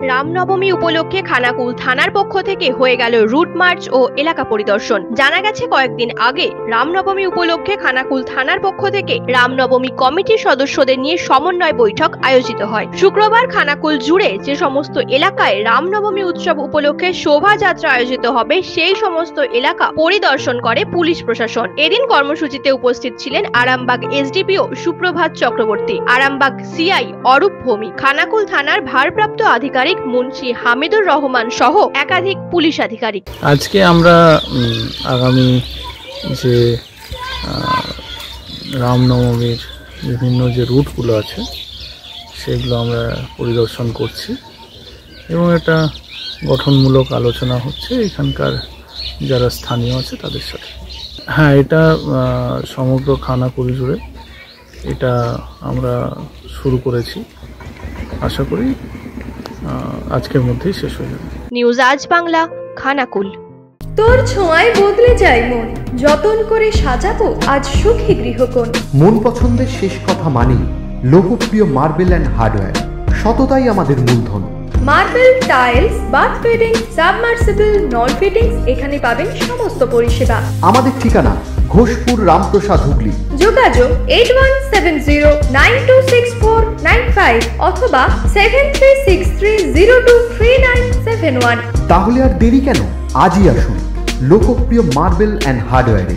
রামনবমী উপলক্ষে খানাকুল থানার পক্ষ থেকে হয়ে গেল রুট মার্চ ও এলাকা পরিদর্শন। জানা গেছে কয়েকদিন আগে রামনবমী উপলক্ষে খানাকুল থানার পক্ষ থেকে রামনবমী কমিটির সদস্যদের নিয়ে সমন্বয় বৈঠক আয়োজিত হয়। শুক্রবার খানাকুল জুড়ে যে সমস্ত এলাকায় রামনবমী উৎসব উপলক্ষে শোভাযাত্রা আয়োজিত হবে সেই সমস্ত এলাকা পরিদর্শন করে পুলিশ প্রশাসন। এদিন কর্মসূচিতে উপস্থিত ছিলেন আরামবাগ এসডিপিও সুপ্রভাত চক্রবর্তী, আরামবাগ সিআই অরূপ ভৌমিক, খানাকুল থানার ভারপ্রাপ্ত আধিকারিক মুন্সি হামিদুর রহমান সহ একাধিক পুলিশ আধিকারিক। আজকে আমরা আগামী যে রামনবমীর বিভিন্ন যে রুটগুলো আছে সেগুলো আমরা পরিদর্শন করছি এবং এটা গঠনমূলক আলোচনা হচ্ছে এখানকার যারা স্থানীয় আছে তাদের সাথে। হ্যাঁ, এটা সমগ্র খানাকুল জুড়ে এটা আমরা শুরু করেছি, আশা করি আজকের মধ্যেই শেষ হয়ে যাবে। নিউজ আজ বাংলা, খানাকুল। তোর ছোঁয়ায় বদলে যায় মন, যতন করে সাজাবো আজ সুখী গৃহকোণ। মন পছন্দের শেষ কথা মানি লোকপ্রিয় মার্বেল অ্যান্ড হার্ডওয়্যার, সততাই আমাদের মূলধন। Marble, tiles, bath fitting, submersible, নল ফিটিংস, এখানে পাবেন সমস্ত পরিষেবা। আমাদের ঠিকানা ঘোষপুর, রামপ্রসাদ, হুগলি। যোগাযোগ 8170926495 অথবা 7363023971। তাহলে আর দেরি কেন, আজই আসুন লোকপ্রিয় মার্বেল অ্যান্ড হার্ডওয়্যারে।